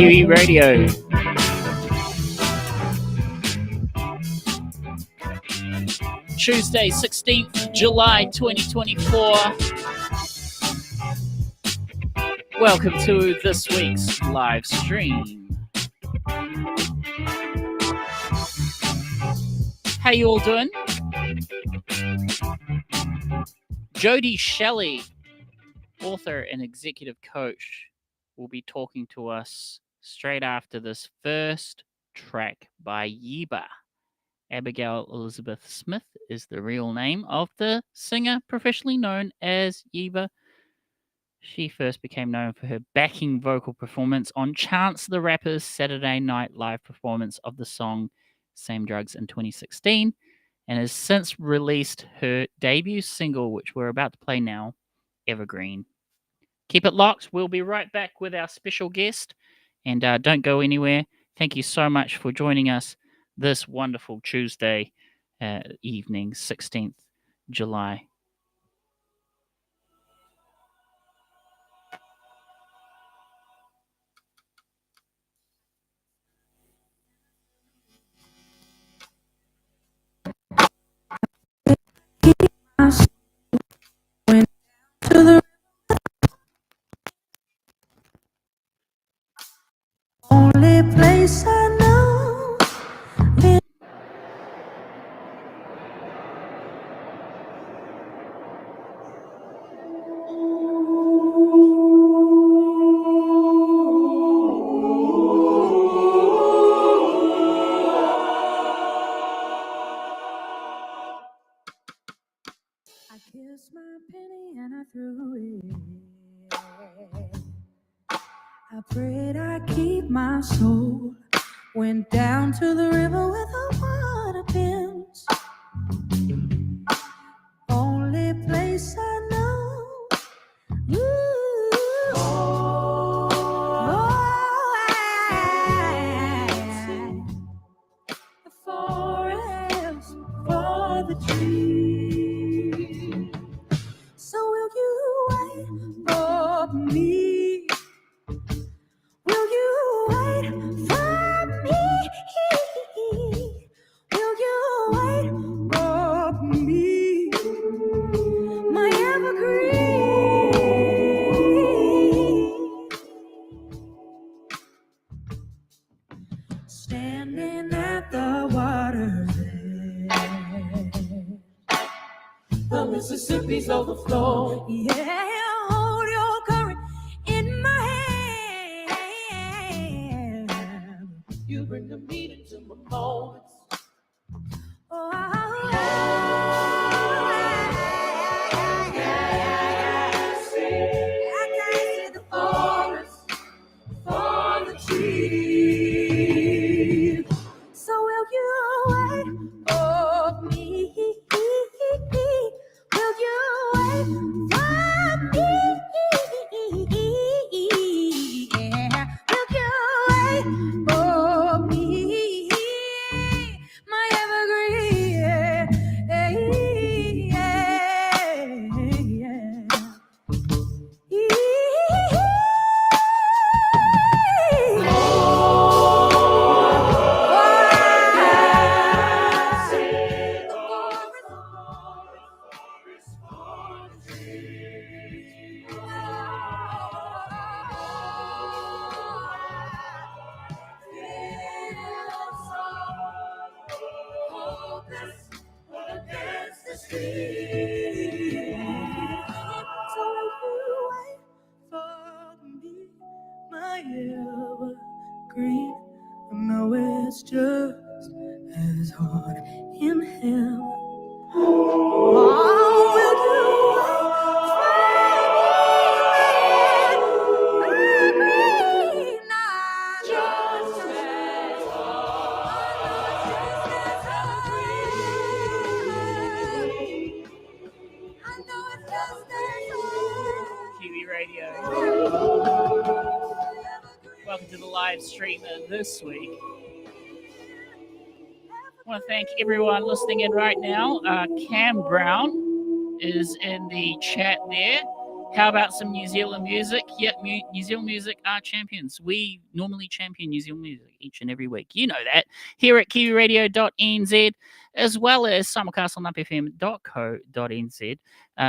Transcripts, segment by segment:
Kiwi Radio. Tuesday, 16th July 2024. Welcome to this week's live stream. How you all doing? Jodie Shelley, author and executive coach, will be talking to us straight after this first track by Yeba. Abigail Elizabeth Smith is the real name of the singer professionally known as Yeba. She first became known for her backing vocal performance on Chance the Rapper's Saturday Night Live performance of the song Same Drugs in 2016, and has since released her debut single, which we're about to play now, Evergreen. Keep it locked. We'll be right back with our special guest, and don't go anywhere. Thank you so much for joining us this wonderful Tuesday evening, 16th July. Only place I know. I kissed my penny and I threw it. I prayed I'd keep my soul. Went down to the river where the water bends. Only place I know. Ooh. The forest for the trees. So will you wait for me? Will you wait for me? Will you wait for me? My evergreen. Standing at the water's edge. The Mississippi's overflow. Yeah, hold your current in my hand. You bring the meaning to my moments. Oh, I can see the forest for the trees. So will you wait for me? Will you wait for me? Yeah. Will you wait for me? My evergreen. Yeah. Green, I know it's just as hard in hell. Oh, will you green, not just as I know it's just as hard. Kiwi Radio. Welcome to the live stream this week. I want to thank everyone listening in right now. Cam Brown is in the chat there. How about some New Zealand music? Yep, New Zealand music are champions. We normally champion New Zealand music each and every week. You know that. Here at Kiwiradio.nz, as well as simulcast on upfm.co.nz.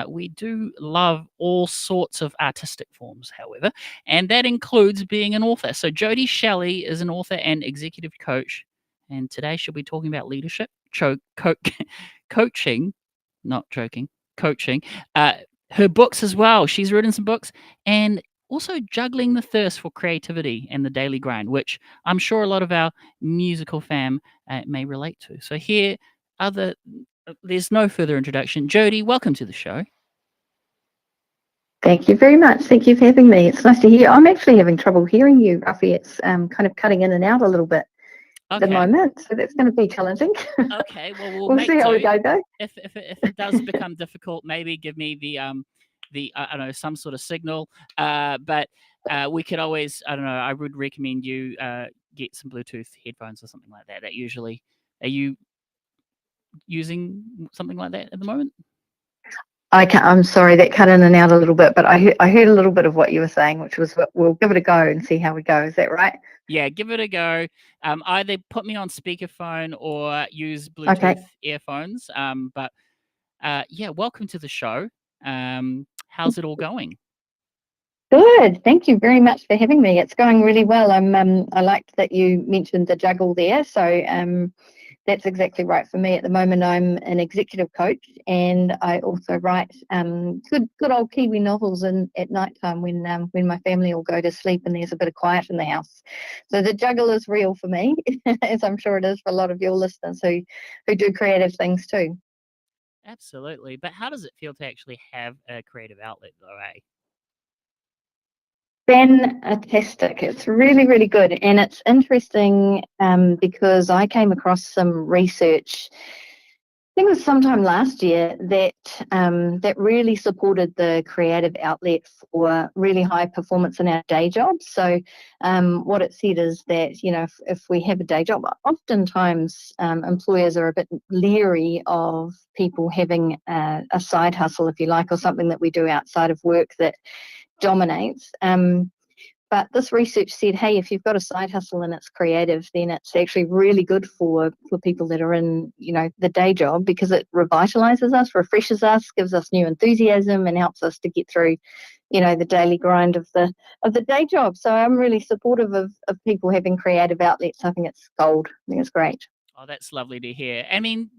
We do love all sorts of artistic forms, however, and that includes being an author. So Jodie Shelley is an author and executive coach, and today she'll be talking about leadership, coaching, not joking, coaching. Her books as well. She's written some books, and also juggling the thirst for creativity and the daily grind, which I'm sure a lot of our musical fam may relate to. So here, there's no further introduction. Jodie, welcome to the show. Thank you very much. Thank you for having me. It's nice to hear. I'm actually having trouble hearing you, Ruffy. It's kind of cutting in and out a little bit at the moment, so that's going to be challenging. Okay, well, we'll see how we go, though. If it does become difficult, maybe give me the I don't know, some sort of signal. But we could always, I don't know, I would recommend you get some Bluetooth headphones or something like that. That usually, are you using something like that at the moment? I'm sorry, that cut in and out a little bit, but I heard a little bit of what you were saying, which was we'll give it a go and see how we go. Is that right? Yeah, give it a go. Either put me on speakerphone or use Bluetooth earphones. But yeah, welcome to the show. How's it all going? Good. Thank you very much for having me. It's going really well. I liked that you mentioned the juggle there. So that's exactly right for me at the moment. I'm an executive coach, and I also write good old Kiwi novels at night time when my family all go to sleep and there's a bit of quiet in the house. So the juggle is real for me, as I'm sure it is for a lot of your listeners who do creative things too. Absolutely. But how does it feel to actually have a creative outlet, though, eh? Fantastic. It's really, really good. And it's interesting because I came across some research, I think it was sometime last year, that really supported the creative outlet for really high performance in our day jobs. So what it said is that, if we have a day job, oftentimes employers are a bit leery of people having a side hustle, if you like, or something that we do outside of work that dominates. But this research said, hey, if you've got a side hustle and it's creative, then it's actually really good for people that are in, the day job, because it revitalizes us, refreshes us, gives us new enthusiasm, and helps us to get through, the daily grind of the day job. So I'm really supportive of people having creative outlets. I think it's gold. I think it's great. Oh, that's lovely to hear. I mean,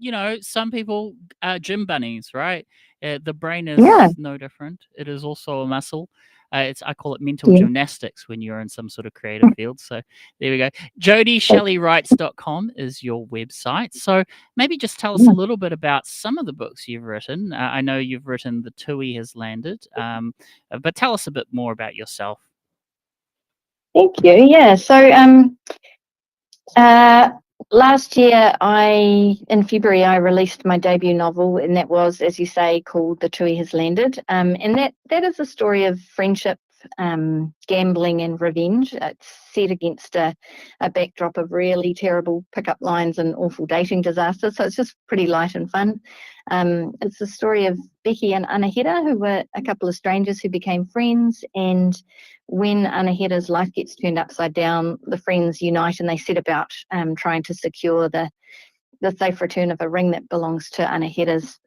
some people are gym bunnies, right? The brain is no different. It is also a muscle. I call it mental gymnastics when you're in some sort of creative field. So there we go. JodieShelleyWrites.com is your website. So maybe just tell us a little bit about some of the books you've written. I know you've written The Tui Has Landed, but tell us a bit more about yourself. Thank you. Yeah. So last year, in February, I released my debut novel, and that was, as you say, called The Tui Has Landed. And that is a story of friendship, gambling, and revenge. It's set against a backdrop of really terrible pickup lines and awful dating disasters. So it's just pretty light and fun. It's the story of Becky and Anahera, who were a couple of strangers who became friends, and when Anahera's life gets turned upside down, the friends unite and they set about trying to secure the safe return of a ring that belongs to Anahera's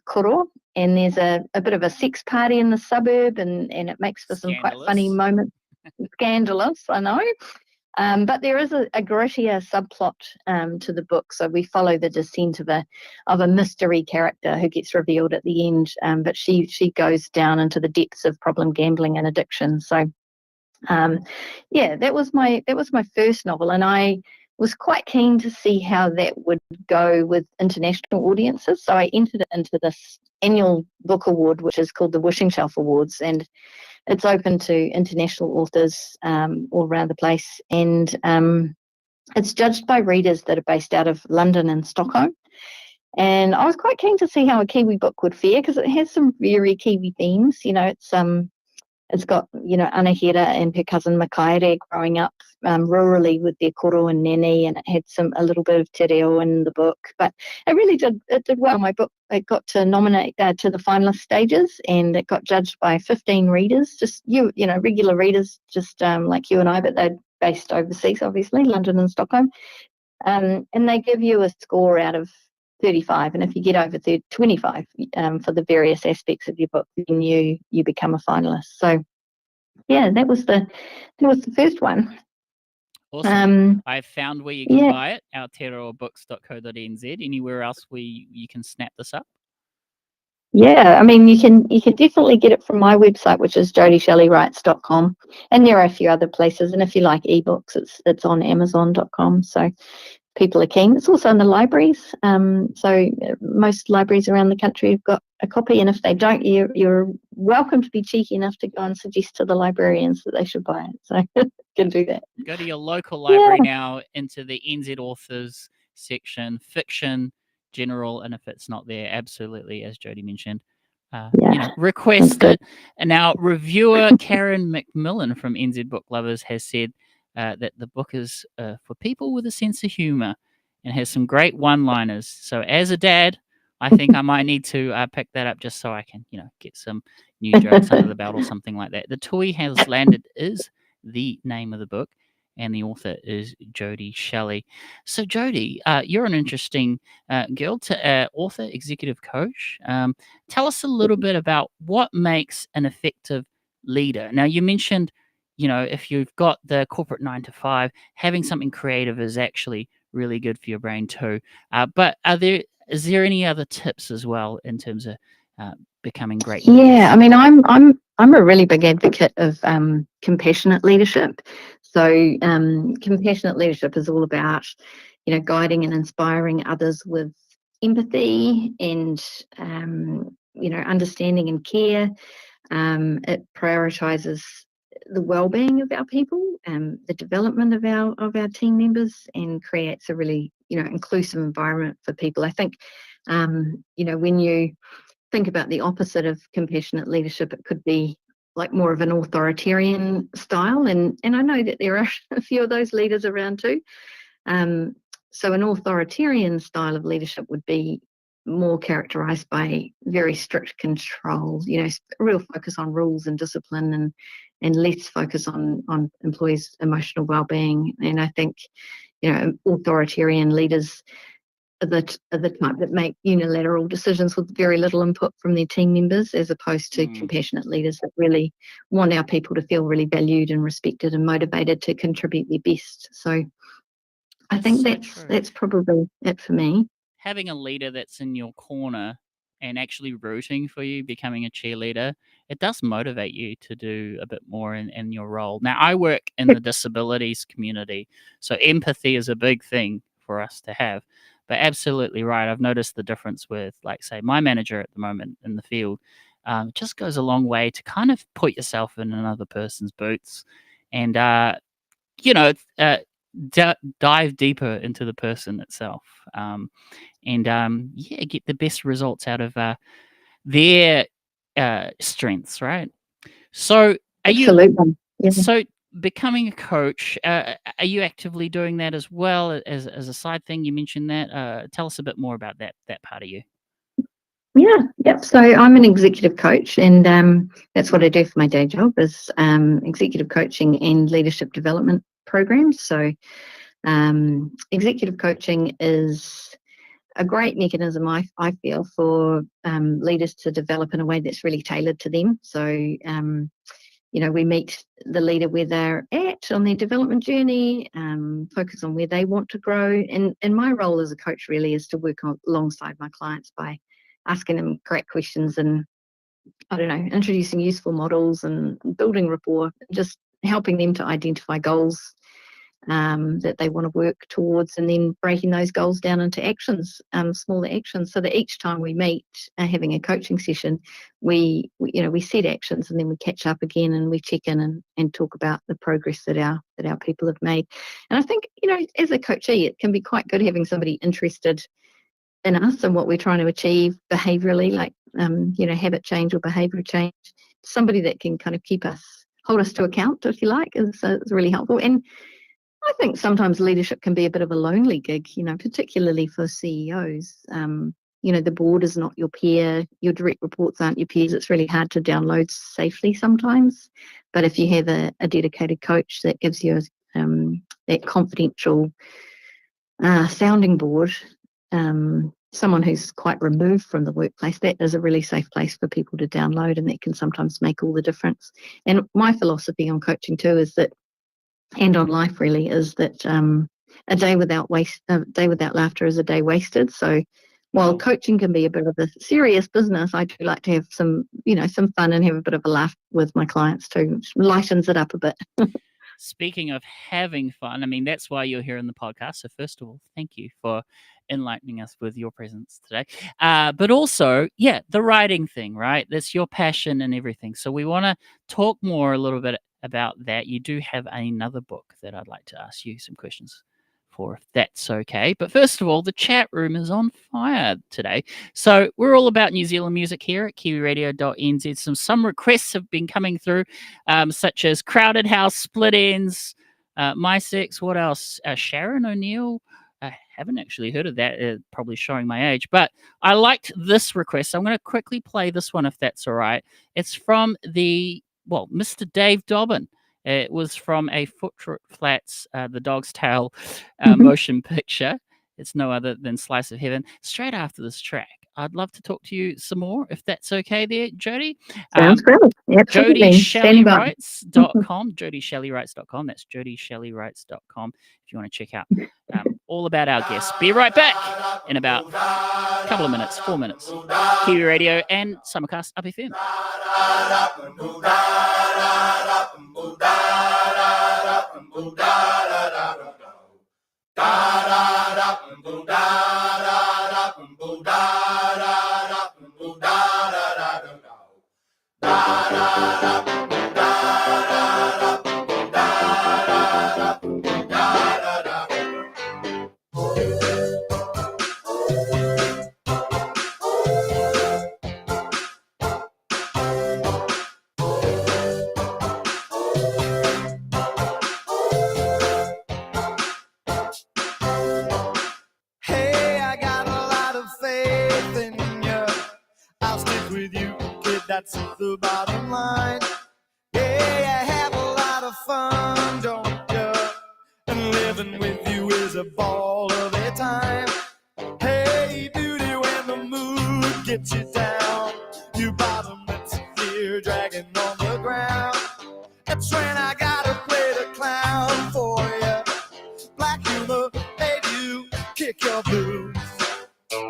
koro. And there's a bit of a sex party in the suburb, and it makes for some quite funny moments. Scandalous, I know. But there is a grittier subplot to the book. So we follow the descent of a mystery character who gets revealed at the end. But she goes down into the depths of problem gambling and addiction. So that was my first novel, and I was quite keen to see how that would go with international audiences. So I entered it into this annual book award, which is called the Wishing Shelf Awards, and it's open to international authors all around the place, and it's judged by readers that are based out of London and Stockholm. And I was quite keen to see how a Kiwi book would fare, because it has some very Kiwi themes. it's got, Anahira and her cousin Makaere growing up rurally with their koro and nene, and it had a little bit of te reo in the book. But it did well. My book, it got to nominate to the finalist stages, and it got judged by 15 readers, just regular readers, just like you and I, but they're based overseas, obviously, London and Stockholm. And they give you a score out of 35, and if you get over 25 for the various aspects of your book, then you become a finalist. So yeah, that was the first one. Awesome. I found where you can buy it, aotearoabooks.co.nz. Anywhere else where you can snap this up? Yeah, I mean, you can definitely get it from my website, which is jodieshellywrites.com, and there are a few other places. And if you like ebooks, it's on amazon.com. So people are keen. It's also in the libraries. So most libraries around the country have got a copy, and if they don't, you're welcome to be cheeky enough to go and suggest to the librarians that they should buy it. So you can do that. Go to your local library now, into the NZ authors section, fiction, general, and if it's not there, absolutely, as Jodie mentioned, request it. And now, reviewer Karen McMillan from NZ Book Lovers has said that the book is for people with a sense of humour and has some great one-liners. So, as a dad, I think I might need to pick that up just so I can, get some new jokes under the belt or something like that. The Tui Has Landed is the name of the book, and the author is Jodie Shelley. So, Jodie, you're an interesting girl, author, executive coach. Tell us a little bit about what makes an effective leader. Now, you mentioned, if you've got the corporate 9 to 5, having something creative is actually really good for your brain too. But is there any other tips as well in terms of becoming great leaders? Yeah, I mean, I'm a really big advocate of compassionate leadership. So compassionate leadership is all about, guiding and inspiring others with empathy and, understanding and care. It prioritizes the well-being of our people, the development of our team members, and creates a really, inclusive environment for people. I think, when you think about the opposite of compassionate leadership, it could be like more of an authoritarian style, and I know that there are a few of those leaders around too. So an authoritarian style of leadership would be more characterized by very strict control, real focus on rules and discipline, and less focus on employees' emotional well-being. And I think, authoritarian leaders are the type that make unilateral decisions with very little input from their team members, as opposed to compassionate leaders that really want our people to feel really valued and respected and motivated to contribute their best. So I think that's probably it for me. Having a leader that's in your corner and actually rooting for you, becoming a cheerleader, it does motivate you to do a bit more in your role. Now, I work in the disabilities community, so empathy is a big thing for us to have. But absolutely right. I've noticed the difference with, like, say, my manager at the moment in the field. It just goes a long way to kind of put yourself in another person's boots and, dive deeper into the person itself. And get the best results out of their strengths, right? So, Absolutely. So becoming a coach, are you actively doing that as well as a side thing? You mentioned that. Tell us a bit more about that part of you. Yeah, yep. So I'm an executive coach, and that's what I do for my day job, is executive coaching and leadership development programs. So executive coaching is a great mechanism, I feel, for leaders to develop in a way that's really tailored to them. So, we meet the leader where they're at on their development journey, focus on where they want to grow. And my role as a coach really is to work alongside my clients by asking them correct questions and, introducing useful models and building rapport, just helping them to identify goals that they want to work towards, and then breaking those goals down into actions, smaller actions, so that each time we meet, having a coaching session, we set actions, and then we catch up again and we check in and talk about the progress that our people have made. And I think, as a coachee, it can be quite good having somebody interested in us and what we're trying to achieve behaviourally, like habit change or behaviour change, somebody that can kind of hold us to account, if you like, is really helpful. And I think sometimes leadership can be a bit of a lonely gig, particularly for CEOs. The board is not your peer, your direct reports aren't your peers. It's really hard to download safely sometimes. But if you have a dedicated coach that gives you that confidential sounding board, someone who's quite removed from the workplace, that is a really safe place for people to download, and that can sometimes make all the difference. And my philosophy on coaching too is that, and on life really, is that a day without laughter is a day wasted. So while coaching can be a bit of a serious business, I do like to have some fun and have a bit of a laugh with my clients too. Lightens it up a bit. Speaking of having fun, I mean, that's why you're here in the podcast. So first of all, thank you for enlightening us with your presence today. But also, the writing thing, right? That's your passion and everything. So we want to talk more a little bit about that. You do have another book that I'd like to ask you some questions for, if that's okay. But first of all, the chat room is on fire today. So we're all about New Zealand music here at Kiwiradio.nz. Some requests have been coming through, such as Crowded House, Split Ends, My Sex, what else? Sharon O'Neill. I haven't actually heard of that, probably showing my age. But I liked this request. So I'm going to quickly play this one, if that's all right. It's from Mr. Dave Dobbin. It was from a Foot Flats, The Dog's Tale motion picture. It's no other than Slice of Heaven. Straight after this track, I'd love to talk to you some more, if that's okay there, Jodie. Sounds great. Absolutely. JodieShelleyWrites.com. JodieShelleyWrites.com. That's JodieShelleyWrites.com if you want to check out all about our guests. Be right back in about a couple of minutes, 4 minutes. Kiwi Radio and Summercast Up FM. That's the bottom line. Yeah, you have a lot of fun, don't you? And living with you is a ball of a time. Hey, beauty, when the mood gets you down, your bottom lips here dragging on the ground. That's when I gotta play the clown for you. Black humor made you kick your blues.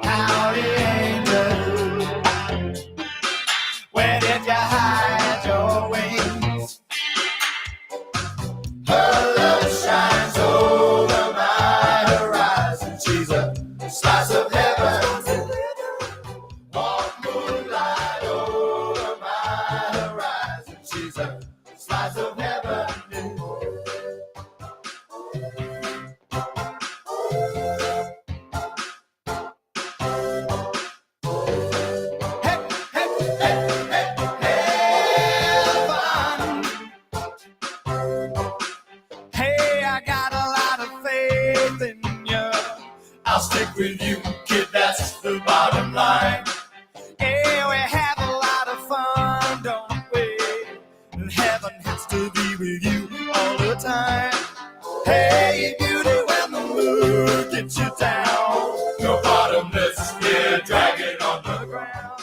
Howdy, angel. Where did you hide your wings? Her love shines over my horizon. She's a slice of heaven. Warm moonlight over my horizon. She's a slice of heaven. I'll stick with you, kid, that's the bottom line. Yeah, we have a lot of fun, don't we? And heaven has to be with you all the time. Hey, beauty, when the mood gets you down, your bottomless here dragging on the ground.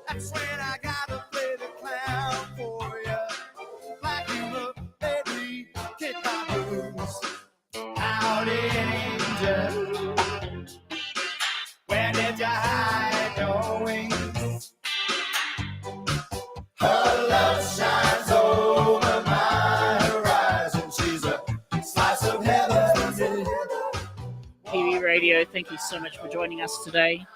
That's when I gotta play the clown for you. Like you look, baby, kick my blues. Howdy, angel. Where did you hide your wings? Her love shines over my horizon. She's a slice of heaven. Kiwi Radio, thank you so much for joining us today.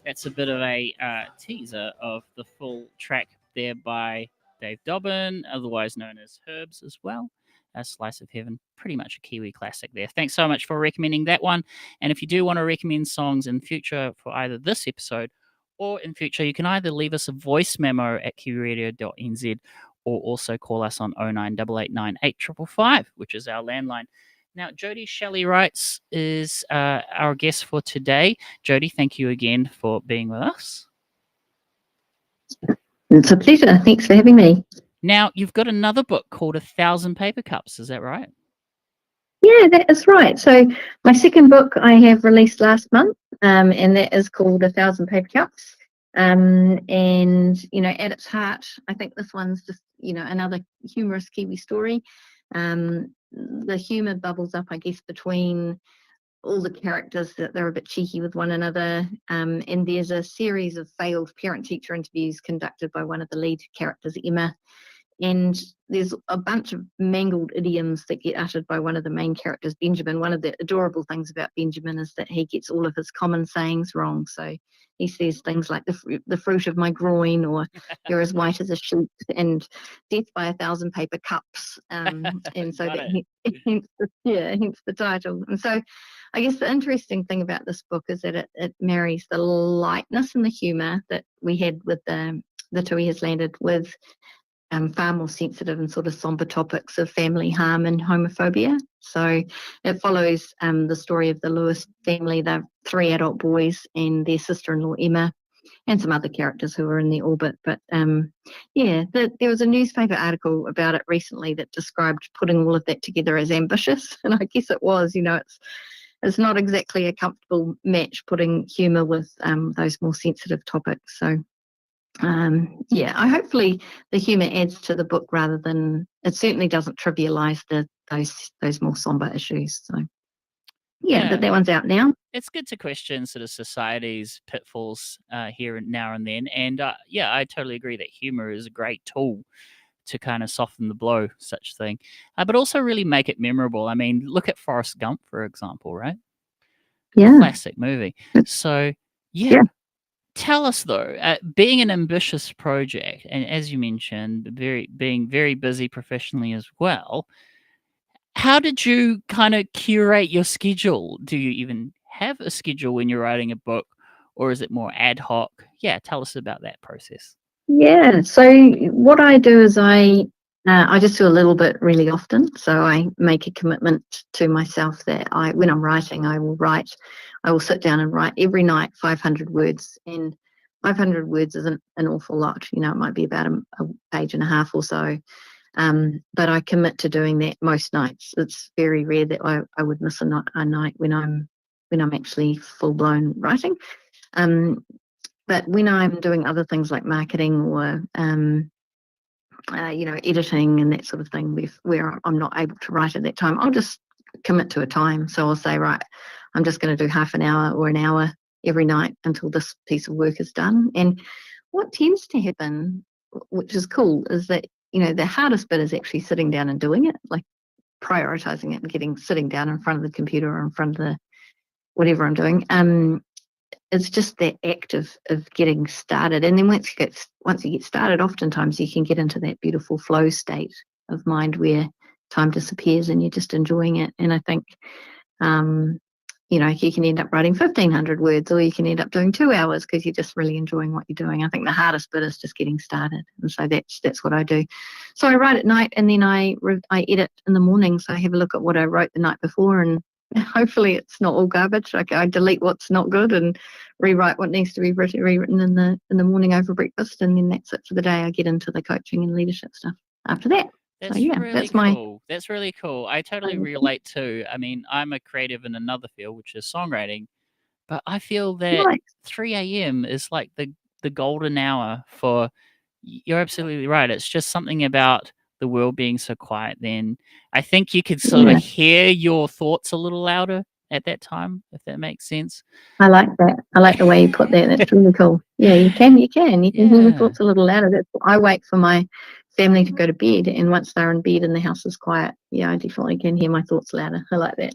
That's a bit of a teaser of the full track there by Dave Dobbin, otherwise known as Herbs as well. A Slice of Heaven, pretty much a Kiwi classic there. Thanks so much for recommending that one. And if you do want to recommend songs in future for either this episode or in future, you can either leave us a voice memo at Kiwiradio.nz or also call us on 0988985555, which is our landline. Now, Jodie Shelley writes is our guest for today. Jodie, thank you again for being with us. It's a pleasure. Thanks for having me. Now, you've got another book called 1,000 Paper Cups. Is that right? Yeah, that is right. So my second book I have released last month, and that is called 1,000 Paper Cups. And, at its heart, I think this one's just, another humorous Kiwi story. The humour bubbles up, I guess, between all the characters, that they're a bit cheeky with one another. And there's a series of failed parent-teacher interviews conducted by one of the lead characters, Emma. And there's a bunch of mangled idioms that get uttered by one of the main characters, Benjamin. One of the adorable things about Benjamin is that he gets all of his common sayings wrong. So he says things like the fruit of my groin, or you're as white as a sheet, and death by 1,000 paper cups. And so hence the title. And so I guess the interesting thing about this book is that it marries the lightness and the humour that we had with the Tui Has Landed with far more sensitive and sort of somber topics of family harm and homophobia. So it follows the story of the Lewis family. They're 3 adult boys and their sister-in-law Emma, and some other characters who are in the orbit. But there was a newspaper article about it recently that described putting all of that together as ambitious, and I guess it was. It's not exactly a comfortable match, putting humour with those more sensitive topics. So I hopefully the humour adds to the book rather than, it certainly doesn't trivialise those more somber issues. So but that one's out now. It's good to question sort of society's pitfalls here and now and then, and I totally agree that humour is a great tool to kind of soften the blow, such thing, but also really make it memorable. I mean, look at Forrest Gump, for example, right? Yeah, classic movie. So yeah. Tell us though, being an ambitious project, and as you mentioned, being very busy professionally as well, how did you kind of curate your schedule? Do you even have a schedule when you're writing a book, or is it more ad hoc? Yeah, tell us about that process. Yeah, so what I do is I just do a little bit really often. So I make a commitment to myself that when I'm writing, I will sit down and write every night 500 words. And 500 words isn't an awful lot. It might be about a page and a half or so. But I commit to doing that most nights. It's very rare that I would miss a night when I'm actually full blown writing. But when I'm doing other things like marketing or editing and that sort of thing, where I'm not able to write at that time, I'll just commit to a time. So I'll say, right, I'm just going to do half an hour or an hour every night until this piece of work is done. And what tends to happen, which is cool, is that the hardest bit is actually sitting down and doing it, like prioritizing it and sitting down in front of the computer or in front of the whatever I'm doing. It's just that act of getting started. And then once you get started, oftentimes you can get into that beautiful flow state of mind where time disappears and you're just enjoying it. And I think, you can end up writing 1,500 words, or you can end up doing 2 hours because you're just really enjoying what you're doing. I think the hardest bit is just getting started. And so that's what I do. So I write at night, and then I edit in the morning. So I have a look at what I wrote the night before, and hopefully it's not all garbage. I delete what's not good and rewrite what needs to be rewritten in the morning over breakfast, and then that's it for the day. I get into the coaching and leadership stuff after that. That's So, really cool. That's really cool. I totally relate too. I mean, I'm a creative in another field, which is songwriting, but I feel that 3 a.m. is like the golden hour for. You're absolutely right. It's just something about the world being so quiet. Then I think you could sort of hear your thoughts a little louder at that time, if that makes sense. I like that. I like the way you put that. That's really cool. Yeah, you can hear your thoughts a little louder. I wait for my family to go to bed, and once they're in bed and the house is quiet, I definitely can hear my thoughts louder. I like that.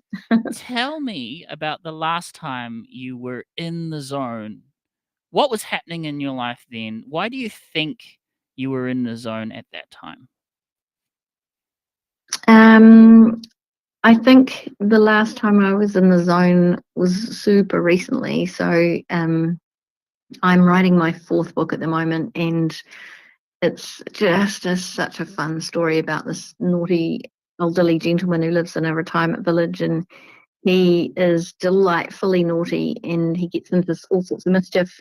Tell me about the last time you were in the zone. What was happening in your life then? Why do you think you were in the zone at that time? I think the last time I was in the zone was super recently. So I'm writing my 4th book at the moment, and it's just such a fun story about this naughty elderly gentleman who lives in a retirement village, and he is delightfully naughty, and he gets into all sorts of mischief,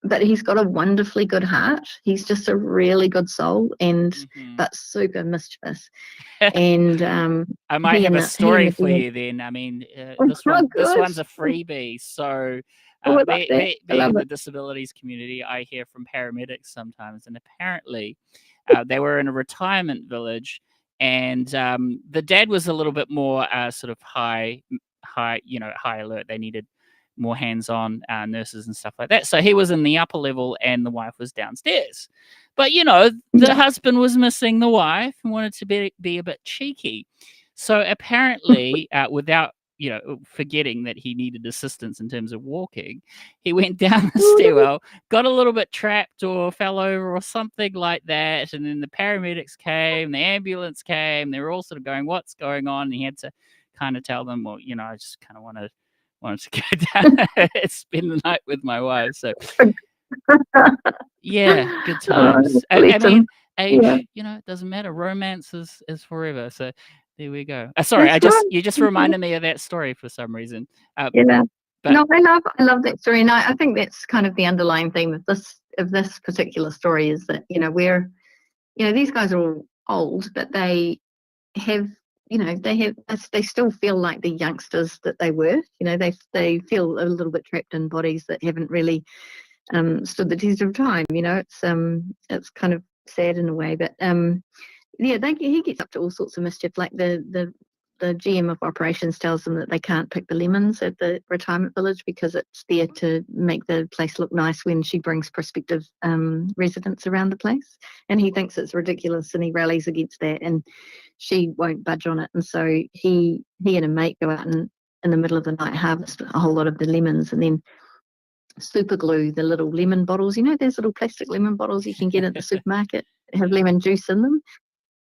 but he's got a wonderfully good heart. He's just a really good soul, but super mischievous. And I might have a story for you then. I mean, this one's a freebie. So, I love that. being I love in the it. disabilities community, I hear from paramedics sometimes, and apparently, they were in a retirement village, and the dad was a little bit more sort of high, high alert. They needed more hands-on nurses and stuff like that. So he was in the upper level, and the wife was downstairs. But the Yeah. husband was missing the wife and wanted to be a bit cheeky. So apparently, without forgetting that he needed assistance in terms of walking, he went down the stairwell, got a little bit trapped or fell over or something like that. And then the paramedics came, the ambulance came. They were all sort of going, "What's going on?" And he had to kind of tell them, "Well, I just kind of wanted to go down and spend the night with my wife." So yeah, good times. I Bless mean, him. age, Yeah. it doesn't matter. Romance is forever. So there we go. Sorry, That's right. you just reminded me of that story for some reason. Yeah. But No, I love that story, and I think that's kind of the underlying theme of this particular story is that these guys are all old, but have they still feel like the youngsters that they were. They feel a little bit trapped in bodies that haven't really stood the test of time. It's kind of sad in a way, but yeah, he gets up to all sorts of mischief. Like the GM of operations tells them that they can't pick the lemons at the retirement village because it's there to make the place look nice when she brings prospective residents around the place. And he thinks it's ridiculous, and he rallies against that, and she won't budge on it. And so he and a mate go out and in the middle of the night harvest a whole lot of the lemons, and then super glue the little lemon bottles. Those little plastic lemon bottles you can get at the supermarket have lemon juice in them.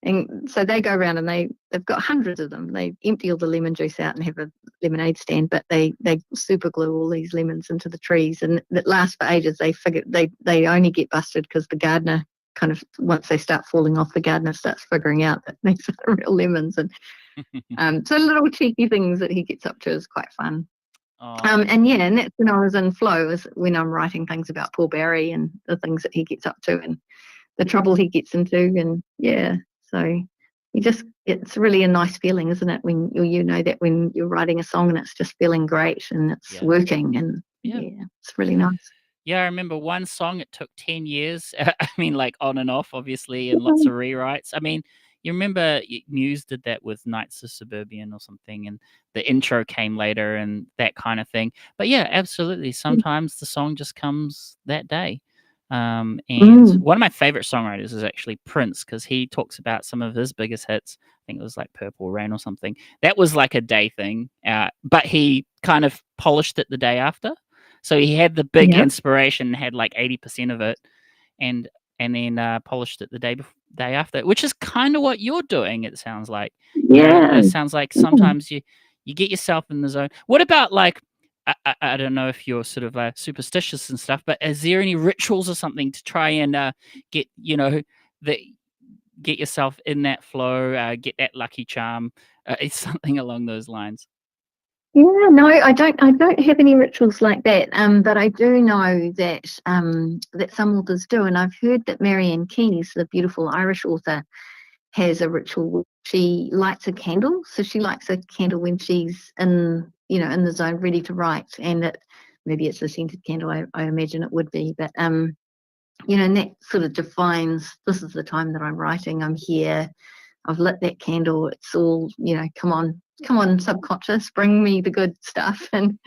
And so they go around and they've got hundreds of them. They empty all the lemon juice out and have a lemonade stand, but they super glue all these lemons into the trees, and it lasts for ages. They figure they only get busted because the gardener kind of, once they start falling off, the gardener starts figuring out that these are real lemons. And so little cheeky things that he gets up to is quite fun. And that's when I was in flow, is when I'm writing things about Paul Barry and the things that he gets up to and the trouble he gets into, and so it's really a nice feeling, isn't it, when that when you're writing a song and it's just feeling great and it's working, and it's really nice. Yeah, I remember one song, it took 10 years. I mean, like on and off, obviously, and lots of rewrites. I mean, you remember Muse did that with Nights of Suburban or something, and the intro came later and that kind of thing. But yeah, absolutely. Sometimes the song just comes that day. And one of my favorite songwriters is actually Prince, because he talks about some of his biggest hits. I think it was like Purple Rain or something. That was like a day thing, but he kind of polished it the day after. So he had the big inspiration, had like 80% of it, and then polished it the day after, which is kind of what you're doing. It sounds like. Yeah. It sounds like sometimes you get yourself in the zone. What about like? I don't know if you're sort of superstitious and stuff, but is there any rituals or something to try and get get yourself in that flow, get that lucky charm? It's something along those lines. Yeah, no, I don't have any rituals like that. But I do know that that some authors do, and I've heard that Marianne Keyes, the beautiful Irish author, has a ritual. She lights a candle. So she lights a candle when she's in the zone, ready to write, and maybe it's a scented candle. I imagine it would be, but and that sort of defines, this is the time that I'm writing. I'm here. I've lit that candle. It's all, come on, subconscious, bring me the good stuff. And,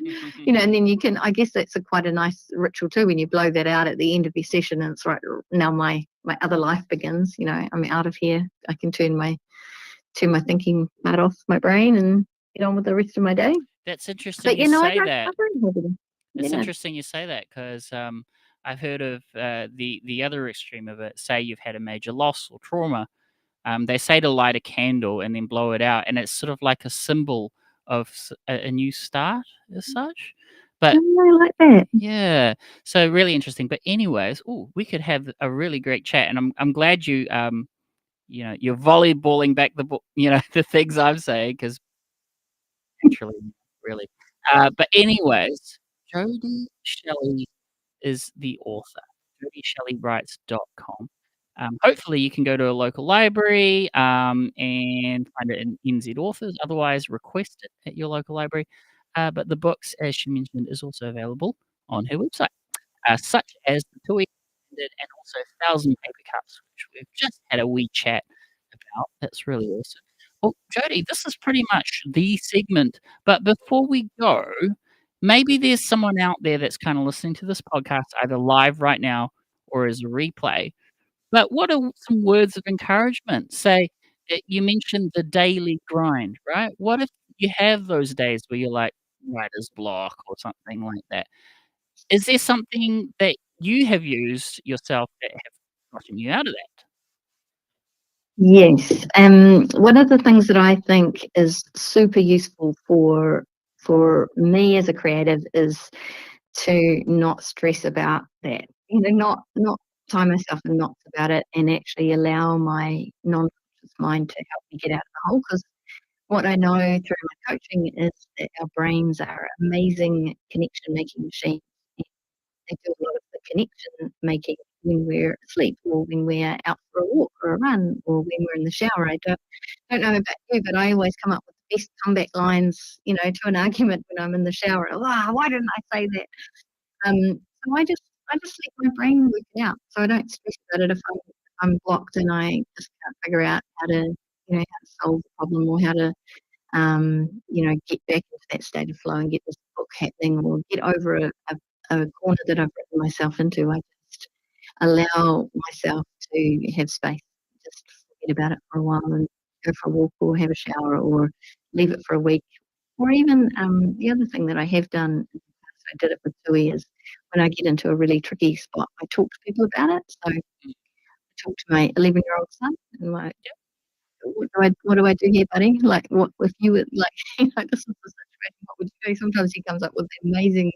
and then you can, I guess that's quite a nice ritual too, when you blow that out at the end of your session and it's right, now my other life begins. I'm out of here. I can turn my thinking part off my brain and get on with the rest of my day. That's interesting. But, you say that. It's interesting you say that, because I've heard of the other extreme of it. Say you've had a major loss or trauma. They say to light a candle and then blow it out, and it's sort of like a symbol of a new start as such. But I like that. yeah, so really interesting. But anyways, we could have a really great chat, and I'm glad you're volleyballing back the things I'm saying because naturally, really. But anyways, Jodie Shelley is the author. JodieShelleyWrites.com. Hopefully, you can go to a local library and find it in NZ Authors. Otherwise, request it at your local library. But the books, as she mentioned, is also available on her website, such as the Kiwi and also 1,000 Paper Cups, which we've just had a wee chat about. That's really awesome. Well, Jodie, this is pretty much the segment. But before we go, maybe there's someone out there that's kind of listening to this podcast either live right now or as a replay. But what are some words of encouragement? Say, you mentioned the daily grind, right? What if you have those days where you're like writer's block or something like that? Is there something that you have used yourself that have gotten you out of that? Yes. One of the things that I think is super useful for me as a creative is to not stress about that. Not tie myself in knots about it and actually allow my non-conscious mind to help me get out of the hole. Because what I know through my coaching is that our brains are amazing connection making machines. They do a lot of the connection making when we're asleep or when we're out for a walk or a run or when we're in the shower. I don't know about you, but I always come up with the best comeback lines, to an argument when I'm in the shower. Why didn't I say that? So I just let my brain work it out. So I don't stress about it if I'm blocked and I just can't figure out how to solve the problem or how to get back into that state of flow and get this book happening or get over a corner that I've written myself into. I just allow myself to have space, just forget about it for a while and go for a walk or have a shower or leave it for a week. Or even the other thing that I have done, I did it with Tui, is when I get into a really tricky spot, I talk to people about it. So I talk to my 11-year-old son and like, what do I do here, buddy? Like, what if you were like, this is the situation, what would you do? Sometimes he comes up with amazing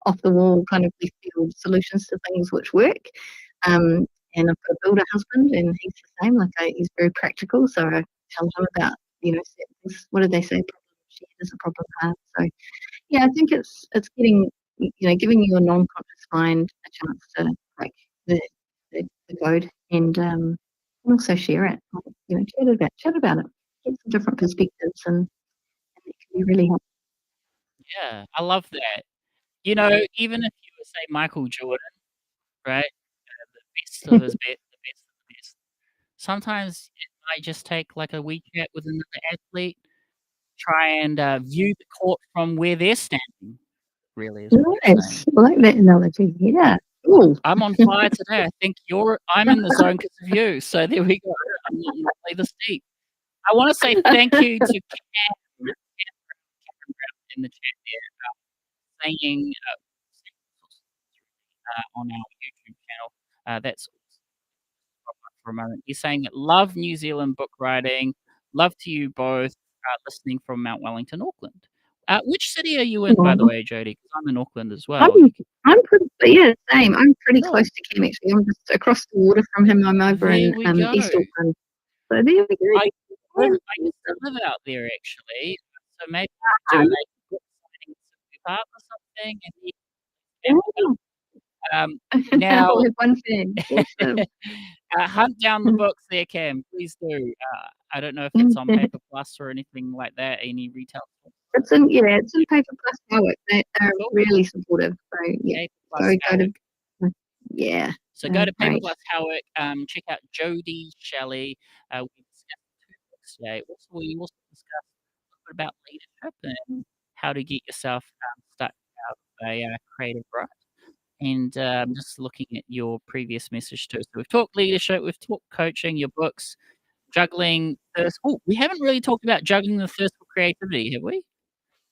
off the wall kind of left field solutions to things which work. And I've got a builder husband and he's the same, he's very practical. So I tell him about, certain things. What do they say? Problem shared is a problem halved. So yeah, I think it's getting, giving your non-conscious mind a chance to break the code and also share it. Chat about it. Get some different perspectives and it can be really helpful. Yeah, I love that. Even if you were, say, Michael Jordan, right? The best of his the best of the best. Sometimes it might just take, like, a wee chat with another athlete, try and, view the court from where they're standing, really is what you're saying. Nice. I like that analogy. Yeah. Cool. I'm on fire today. I think I'm in the zone because of you, so there we go. I'm not normally this deep. I wanna say thank you to Cameron in the chat there, saying, on our YouTube channel, that's for a moment. He's saying, "Love New Zealand book writing. Love to you both, listening from Mount Wellington, Auckland." Which city are you in, by the Aw. way, Jodie? Because I'm in Auckland as I'm well. I'm pretty yeah, same. I'm pretty Really? close to Cam actually. I'm just across the water from him. I'm over There in we go. East Auckland. So there we go. I Yeah. I used to live out there actually, so maybe do a book signing with or something, and now We're one fan. Awesome. hunt down the books there, Cam. Please do. I don't know if it's on Paper Plus or anything like that. Any retail stores. It's in Paper Plus Howick. They're Cool. really supportive. So yeah, Paper Plus go to Howick. yeah. So go to Paper Great. Plus Howick. Check out Jodie Shelley. We discussed 2 books today. Also, we also discussed a little bit about leadership and how to get yourself started out of a creative write. And just looking at your previous message too. So we've talked leadership, we've talked coaching, your books, juggling thirst. Oh, we haven't really talked about juggling the thirst for creativity, have we?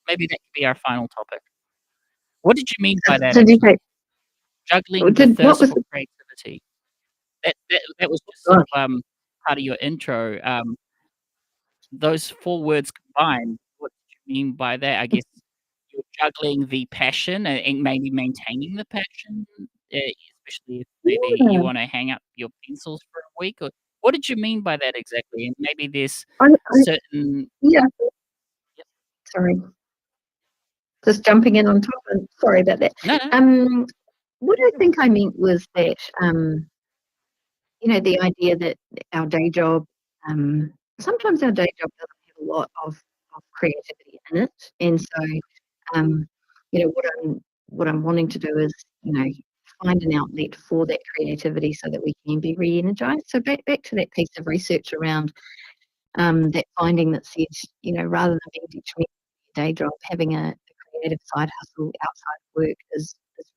Maybe that could be our final topic. What did you mean by that Did you actually? say Juggling the what thirst was for the creativity. That was just sort of part of your intro. Those 4 words combined, what did you mean by that? I guess you're juggling the passion and maybe maintaining the passion, especially if maybe you Yeah. wanna hang up your pencils for a week, or what did you mean by that exactly? And maybe there's I certain yeah, Yep. sorry. Just jumping in on top and sorry about that. No, no. Um, what I think I meant was that, the idea that our day job, sometimes our day job doesn't have a lot of creativity in it. And so, um, what I'm wanting to do is, find an outlet for that creativity so that we can be re-energized. So back to that piece of research around that finding that says, rather than being detrimental to your day job, having a creative side hustle outside of work is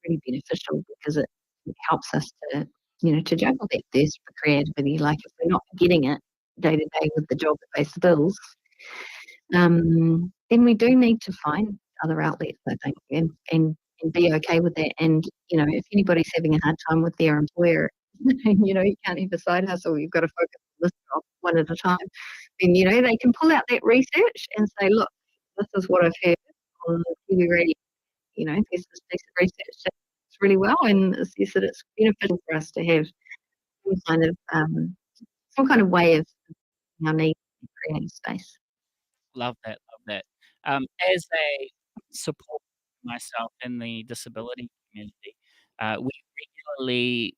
really beneficial because it helps us to juggle that thirst for creativity. Like if we're not getting it day to day with the job that pays the bills, then we do need to find other outlets, I think, and be okay with that. And if anybody's having a hard time with their employer, you can't have a side hustle. You've got to focus on this job one at a time. Then they can pull out that research and say, look, this is what I've heard on Kiwi Radio. There's this piece of research that works really well, and it says that it's beneficial for us to have some kind of way of our needs in creative space. Love that, love that. As a support myself in the disability community, we regularly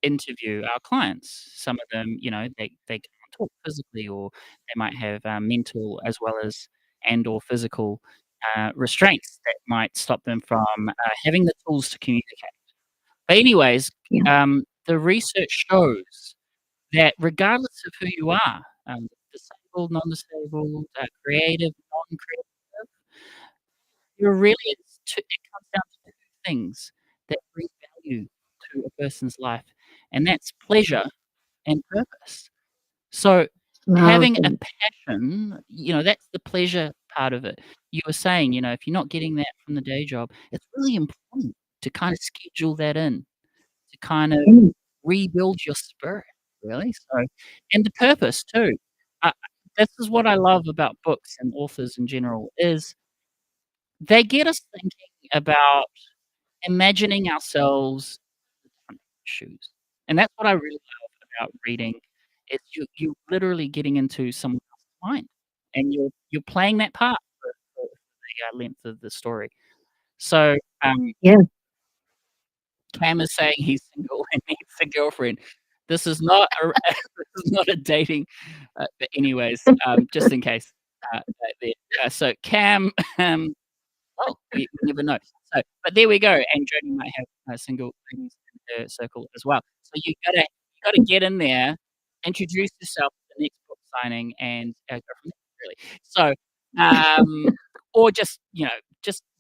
interview our clients. Some of them, they can't talk physically, or they might have mental as well as and/or physical restraints that might stop them from having the tools to communicate. But anyways, Yeah. the research shows that regardless of who you are, disabled, non-disabled, creative, non-creative, it comes down to 2 things that bring value to a person's life, and that's pleasure and purpose. So, Love having a that. passion, that's the pleasure part of it. You were saying, if you're not getting that from the day job, it's really important to kinda schedule that in, to kind of Mm. rebuild your spirit, really. So, and the purpose too. Uh, this is what I love about books and authors in general, is they get us thinking about imagining ourselves in different shoes. And that's what I really love about reading, is you're literally getting into someone else's mind, and you're playing that part for the length of the story. So, Yeah. Cam is saying he's single and needs a girlfriend. This is not a this is not a dating, but anyways, just in case, there. So Cam, we never know. So, but there we go, and Jodie might have, single ladies in her circle as well. So you gotta get in there, introduce yourself to the next book signing, and, go from there, really. So, or just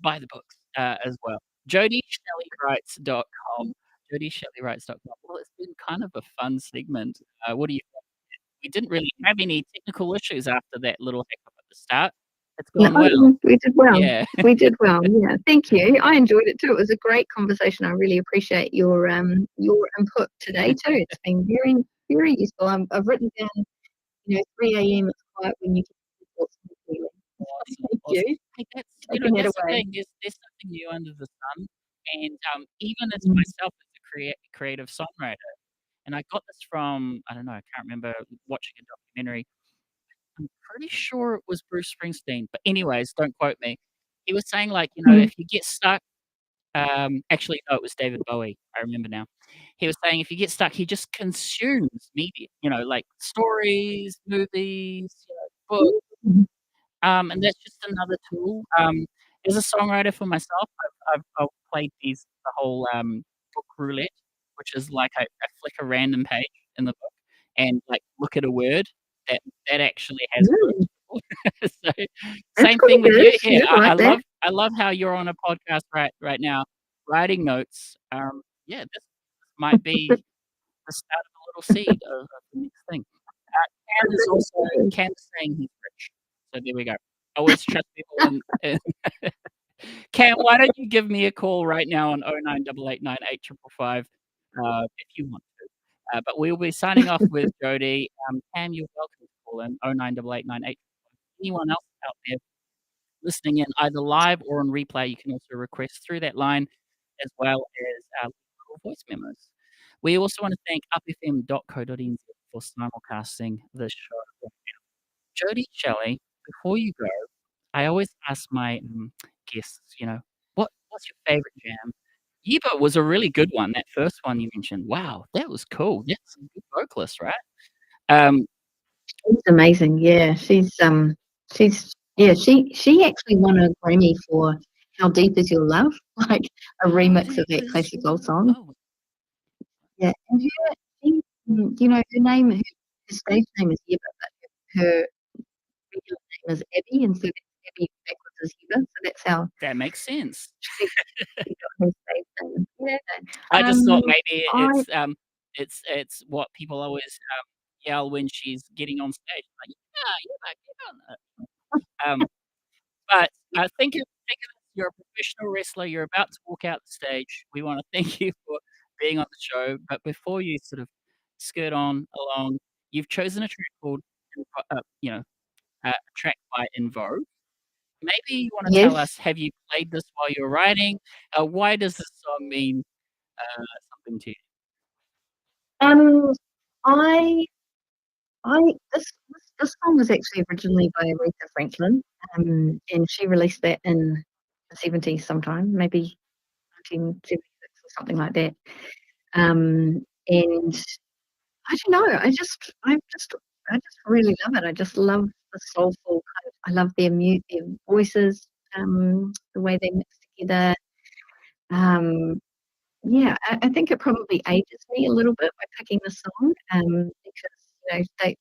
buy the books, as well. JodieShelleyWrites.com. JodieShelleyWrites.com. Well, it's been kind of a fun segment. What do you think? We didn't really have any technical issues after that little hiccup at the start. It's Yeah, gone well. we did well. Yeah. We did well. Yeah, thank you. I enjoyed it too. It was a great conversation. I really appreciate your input today too. It's been very very useful. I've written down 3 a.m. is quiet when you get your thoughts and feelings. Awesome, Thank awesome. you. Hey, Taking it that's the away. thing, there's something new under the sun, and, even as Mm. myself as a creative songwriter, and I got this from, I don't know, I can't remember, watching a documentary. I'm pretty sure it was Bruce Springsteen, but anyways, don't quote me. He was saying, like, Mm. if you get stuck, actually, no, it was David Bowie, I remember now. He was saying if you get stuck, he just consumes media, like stories, movies, books. Mm. And that's just another tool. As a songwriter for myself, I've played the whole, book roulette, which is like I flick a random page in the book and, like, look at a word that actually has worked Mm. before. So, That's same pretty thing with you good. here. Yeah, I like that. I love how you're on a podcast right now, writing notes. Yeah, this might be the start of a little seed of the next thing. Cam is saying he's rich. So there we go. Always trust people in Cam, why don't you give me a call right now on 0988985555, if you want to. But we'll be signing off with Jodie. Cam, you're welcome to call in 0988985555. Anyone else out there, listening in either live or on replay, you can also request through that line as well as little voice memos. We also want to thank upfm.co.nz for simulcasting this show. Jodie Shelley, before you go, I always ask my guests, what's your favorite jam? Yiba was a really good one. That first one you mentioned. Wow, that was cool. That's a good vocalist, right? Um, She's amazing. Yeah, she actually won a Grammy for "How Deep Is Your Love," like a remix of that classic old song. Oh, Yeah, and her name, her stage name is Yeba, but her regular name is Abby, and so that's Abby backwards is Yeba. So that's how that makes sense. she got her stage name. Yeah. I just thought Um, maybe I it's what people always yell when she's getting on stage, like, "Yeah, get on it." But think of it, you're a professional wrestler, you're about to walk out the stage. We wanna thank you for being on the show, but before you sort of skirt on along, you've chosen a track called, a track by In Vogue. Maybe you wanna tell yes. us, have you played this while you're writing? Why does this song mean, something to you? Um, I I this song was actually originally by Aretha Franklin, and she released that in the '70s sometime, maybe 1976 or something like that. And I don't know, I just really love it. I just love the soulful kind of I love their voices, the way they mix together. Um, yeah, I think it probably ages me a little bit by picking the song, because, they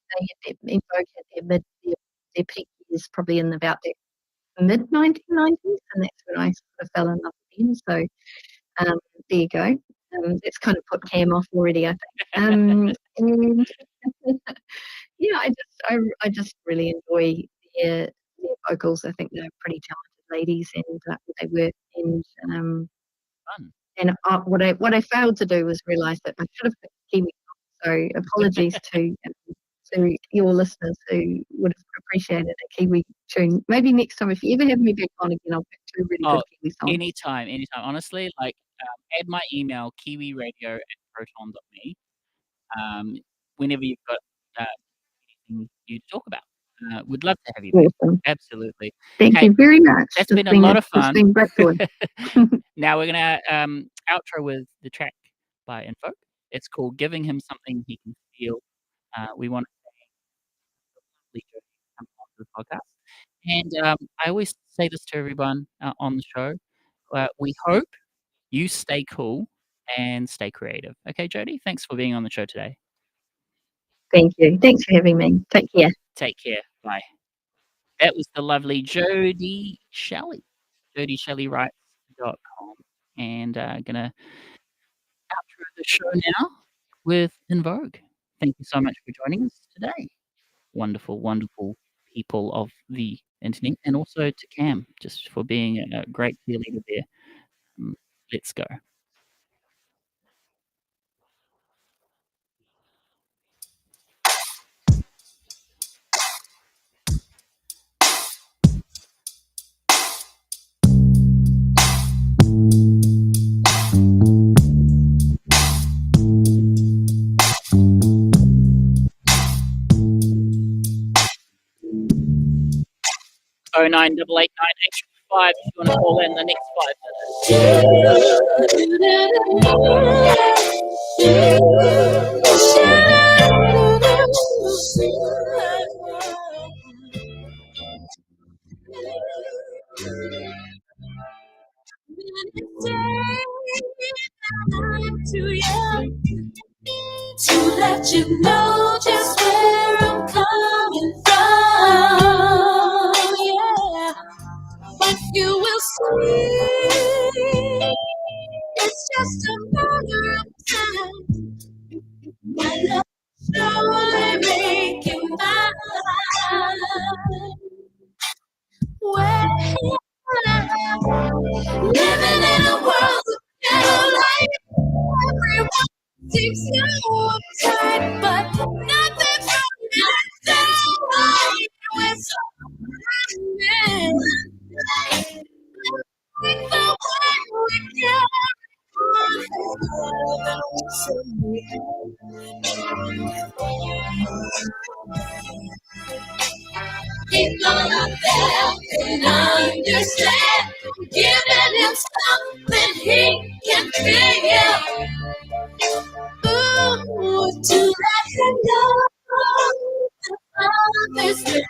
In Vogue had their peak years probably in about the mid-1990s, and that's when I sort of fell in love with them, so, um, there you go. That's kind of put Cam off already, I think. And yeah, I just really enjoy their vocals. I think they're pretty talented ladies, and they were, um Fun. and what I failed to do was realise that I should have picked Kiwi. So apologies to your listeners who would have appreciated a Kiwi tune. Maybe next time, if you ever have me back on again, I'll pick 2 really good Oh, Kiwi songs. anytime, anytime. Honestly, like, add my email, kiwiradio@proton.me, um, whenever you've got, anything you to talk about. Would love to have you back. Awesome. Absolutely. Thank Hey, you very much. that's been a lot of It's fun. been great joy. Now we're gonna, outro with the track by In Vogue. It's called "Giving Him Something He Can Feel." We want to thank Jodie for coming onto the podcast. And, I always say this to everyone, on the show, we hope you stay cool and stay creative. Okay, Jodie? Thanks for being on the show today. Thank you. Thanks for having me. Take care. Take care. Bye. That was the lovely Jodie Shelley. JodieShelleyWrites.com. And gonna outro the show now with In Vogue. Thank you so much for joining us today. Wonderful, wonderful people of the internet, and also to Cam, just for being a great cheerleader there. Let's go. Oh 09889835 if you want to call in the next Too young to let you know just where I'm coming from. Yeah, but you will see, it's just a matter of time. My love slowly making mine. Well, living in a world of better life. Everyone seems so uptight, but nothing's right. That's why we're so understand. Giving him something he can feel. Ooh, to let him know Father's Day.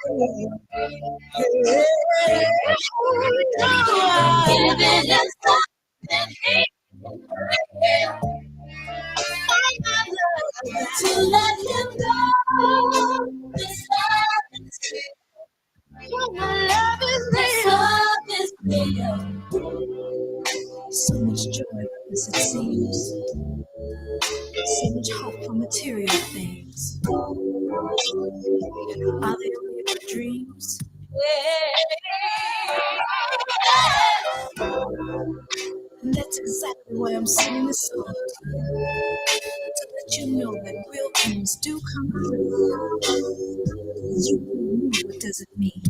Giving him something he can feel. To let him know this love is real. My love is real. So much joy as it seems. So much hope for material things. Are they only our dreams? And that's exactly why I'm singing this song. To let you know that real things do come true. You know what does it mean?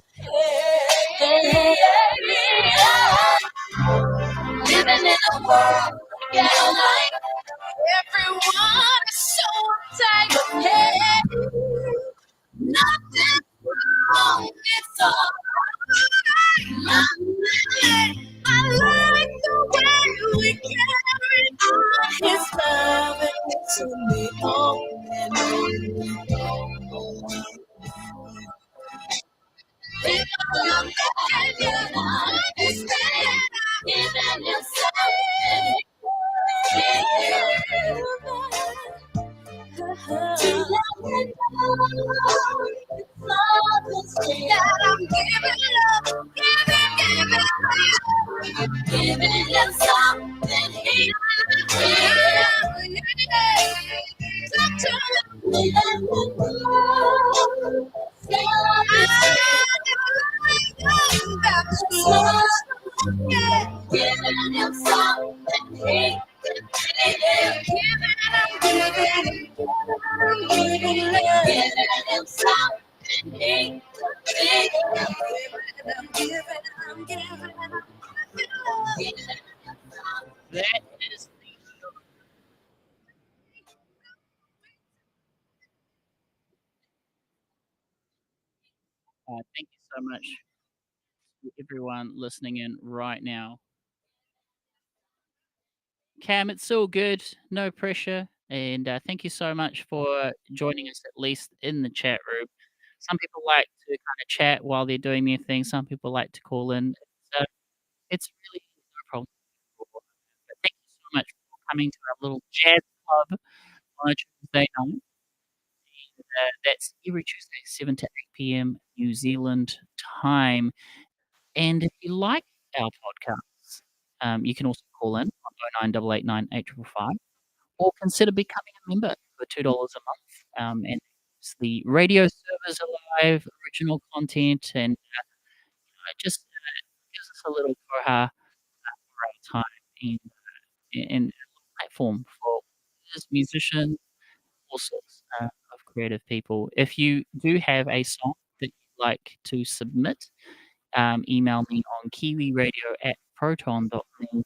Living in a world where everyone is so uptight. Hey, nothing wrong, it's all right. I like the way we carry on. His love is to me on and on. People look at you, understand. Giving you something. To let me know it's love is real. That I'm giving you something he can feel. To let me know love is real. Giving him something he can feel. Giving him something he can feel. That is thank you so much to everyone listening in right now. Cam, it's all good, no pressure. And thank you so much for joining us, at least in the chat room. Some people like to kind of chat while they're doing their thing. Some people like to call in. So it's really no problem. But thank you so much for coming to our little jazz club on a Tuesday night. That's every Tuesday, 7 to 8 p.m. New Zealand time. And if you like our podcasts, you can also call in on 098889 8555 or consider becoming a member for $2 a month. And it's the radio servers alive, original content, and it just gives us a little for our time and a platform for musicians, all sorts of creative people. If you do have a song that you'd like to submit, email me on kiwiradio@proton.me,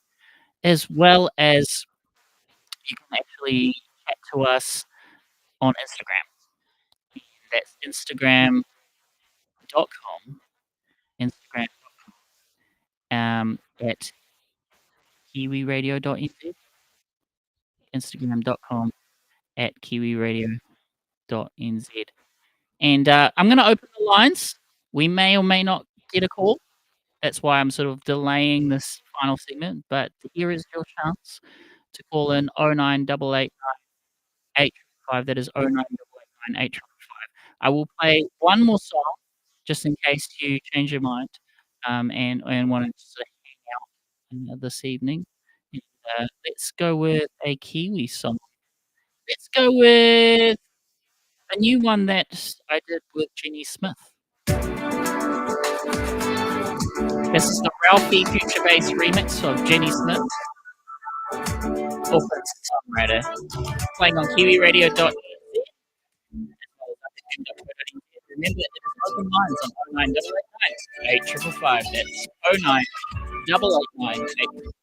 as well as you can actually chat to us on Instagram. That's instagram.com, at Kiwiradio.nz, instagram.com at Kiwiradio.nz. And I'm going to open the lines. We may or may not get a call. That's why I'm sort of delaying this final segment. But here is your chance to call in 0988 855. That is 0988 855. I will play one more song just in case you change your mind and want to just hang out this evening. And, let's go with a Kiwi song. Let's go with a new one that I did with Jenny Smith. This is the Ralphie Future Bass remix of Jenny Smith. Auckland songwriter. Playing on Kiwiradio.nz. Remember, it is open lines on 0988 855. That's 0988 855.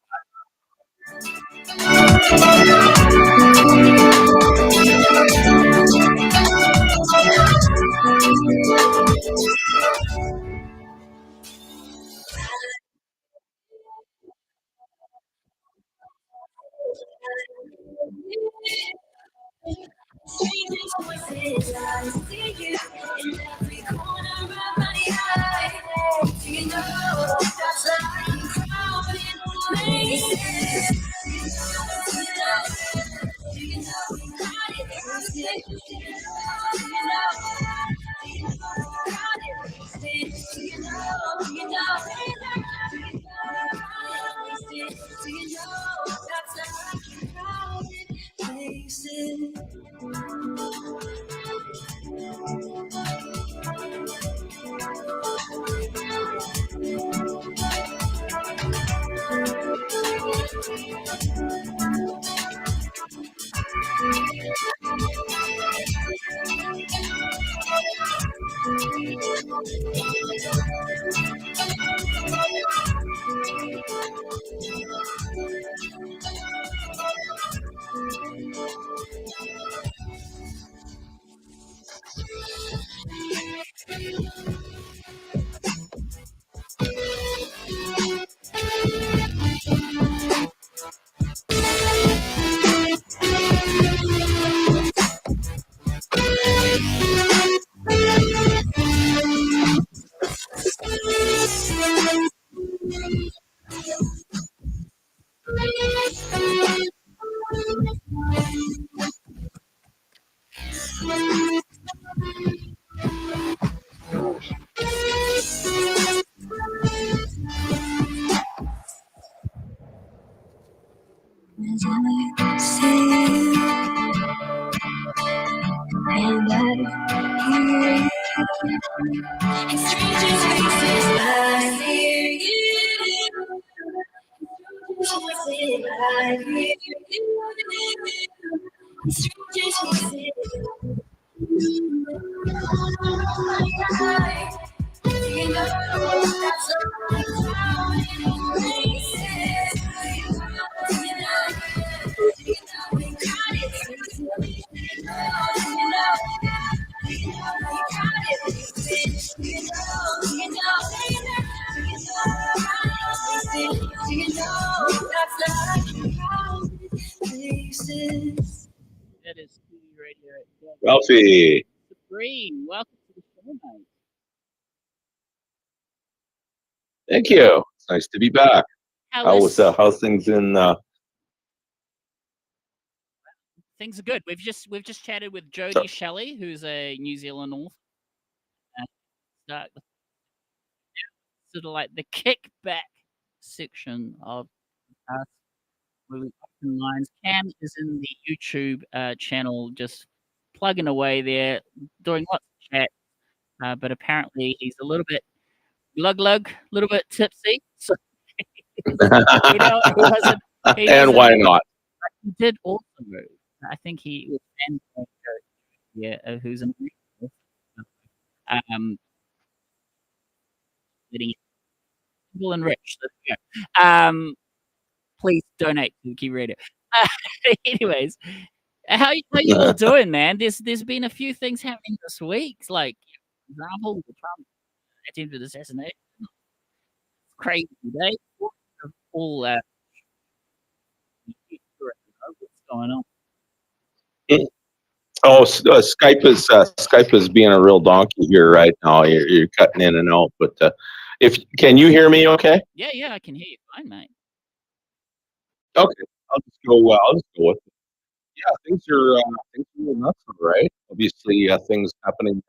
That is Kiwi Radio. Ralphie, Sabrine, welcome to the show, mate. thank you. It's nice to be back. How's How's things in? Things are good. We've just chatted with Jodie Shelley, who's a New Zealand author. Start with sort of like the kickback section of us. Where we open lines. Cam is in the YouTube channel, just plugging away there, doing lots of chat. But apparently he's a little bit glug, a little bit tipsy. So he wasn't. And why not? He did also. I think he was who's an getting people and rich. There we go. Please donate to Kiwiradio. Anyways, how you all doing, man? There's been a few things happening this week. Like, for example, the Trump attempted assassination. Crazy day. All what's going on? Oh, Skype is being a real donkey here right now. You're cutting in and out, but if can you hear me? Okay. Yeah, I can hear you fine, mate. Okay, I'll just go with it. Yeah, things are nuts, right? Obviously, things happening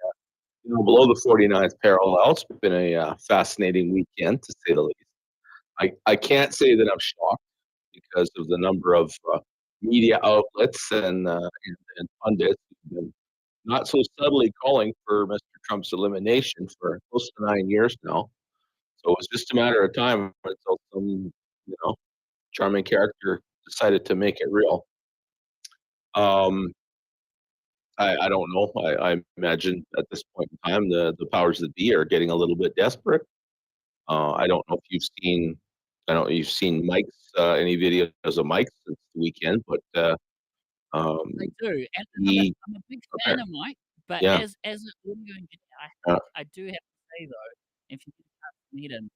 below the 49th parallel. It's been a fascinating weekend, to say the least. I can't say that I'm shocked because of the number of media outlets and pundits who've been not so subtly calling for Mr. Trump's elimination for close to 9 years now. So it's just a matter of time until some, charming character decided to make it real. I don't know. I imagine at this point in time the powers that be are getting a little bit desperate. I don't know if you've seen. I don't know if you've seen Mike's any videos of Mike since the weekend, but I do, and I'm a big fan of Mike. But Yeah. as an audio engineer, I do have to say though, if you meet him,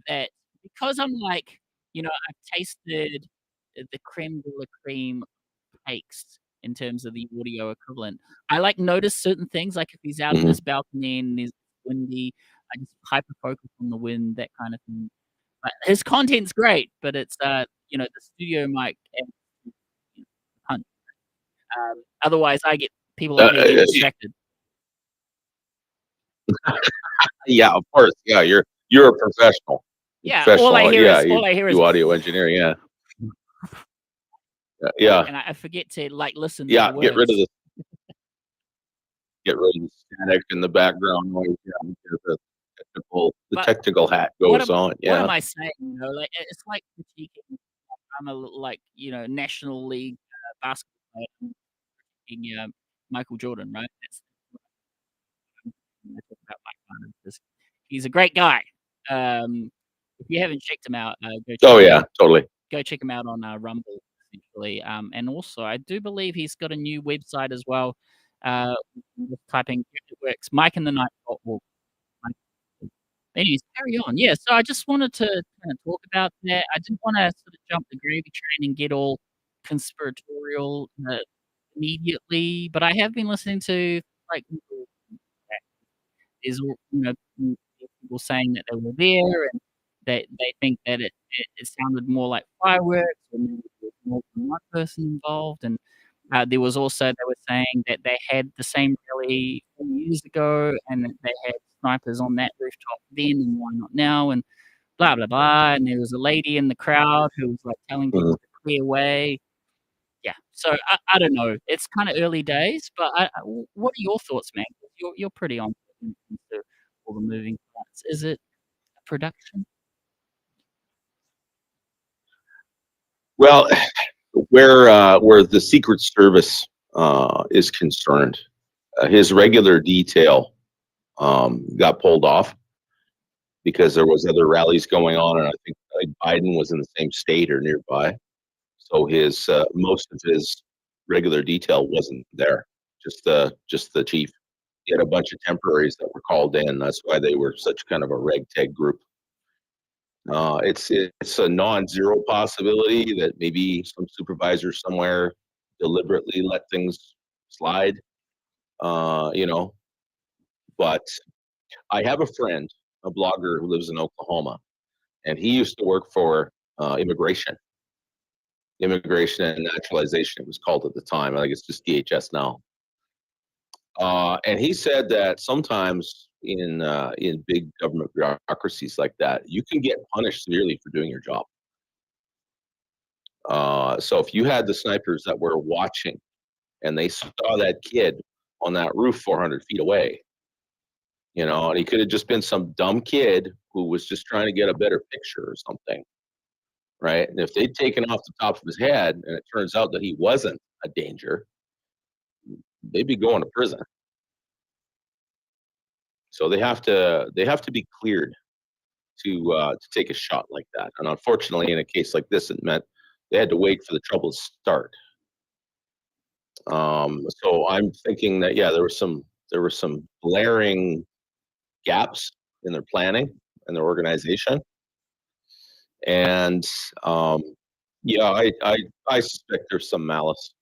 that because I'm like, I've tasted the creme de la creme cakes in terms of the audio equivalent. I like notice certain things, like if he's out in Mhm. his balcony and it's windy, I just hyper focus on the wind, that kind of thing. But his content's great, but it's the studio mic and punch. Otherwise, I get people like me get Uh, distracted. yeah, of course. Yeah, you're a professional. Yeah, Yeah, all you I hear is do audio engineering. Yeah, like, yeah, and I forget to like listen to yeah. the words. Get rid of the static in the background noise. Yeah, because the But technical hat what goes am on. what Yeah. am I saying? Like it's like critiquing. I'm a like National League basketball player, critiquing, Michael Jordan, right? That's what I talk about Mike Conley, 'cause he's a great guy. If you haven't checked him out, Oh yeah, totally. go check him out on Rumble, essentially. And also, I do believe he's got a new website as well. Just typing if it works, mikeandthenight.org. Anyways, carry on. Yeah, so I just wanted to kind of talk about that. I didn't want to sort of jump the gravy train and get all conspiratorial immediately, but I have been listening to like is people saying that they were there and they think that it sounded more like fireworks or maybe there was more than one person involved. And there was also they were saying that they had the same rally 4 years ago and that they had snipers on that rooftop then and why not now and blah blah blah. And there was a lady in the crowd who was like telling people Mhm. to clear away. Yeah, so I don't know. It's kind of early days, but what are your thoughts, man? You're pretty on when it comes to all the moving parts. Is it a production? Well, where the Secret Service is concerned, his regular detail got pulled off because there was other rallies going on, and I think like, Biden was in the same state or nearby. So his most of his regular detail wasn't there. Just the chief. He had a bunch of temporaries that were called in. That's why they were such kind of a ragtag group. It's a non-zero possibility that maybe some supervisor somewhere deliberately let things slide. You know, but I have a friend, a blogger who lives in Oklahoma, and he used to work for immigration and naturalization. It was called at the time. I think it's just DHS now. And he said that sometimes in big government bureaucracies like that, you can get punished severely for doing your job. So if you had the snipers that were watching and they saw that kid on that roof 400 feet away, and he could have just been some dumb kid who was just trying to get a better picture or something, right? And if they'd taken off the top of his head and it turns out that he wasn't a danger, they'd be going to prison. So they have to be cleared to take a shot like that. And unfortunately, in a case like this, it meant they had to wait for the trouble to start. So I'm thinking that yeah, there were some glaring gaps in their planning and their organization, and yeah, I suspect there's some malice.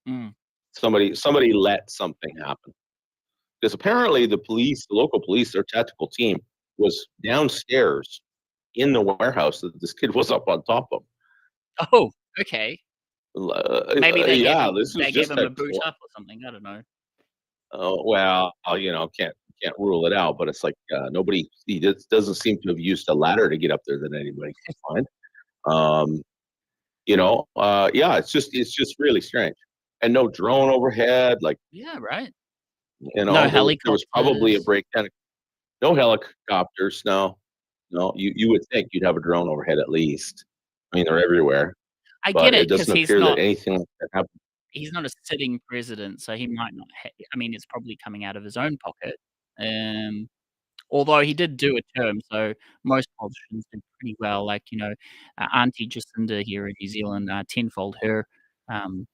Mm. Somebody let something happen because apparently the local police, their tactical team was downstairs in the warehouse that this kid was up on top of. Oh, okay. Maybe Yeah, this was they gave just him at a boot up or something. I don't know. well, can't rule it out, but it's like nobody he just doesn't seem to have used a ladder to get up there that anybody can find. Um, yeah, it's just really strange, and no drone overhead. Like Yeah, right. No there was probably a helicopters. breakdown. No helicopters. No, no. You would think you'd have a drone overhead at least. I mean, they're everywhere, I get but it it because doesn't appear that anything like that happened. he's not a sitting president, so he might not. I mean, it's probably coming out of his own pocket. Um, Although he did do a term, so most politicians did pretty well. Like Auntie Jacinda here in New Zealand, tenfold her um,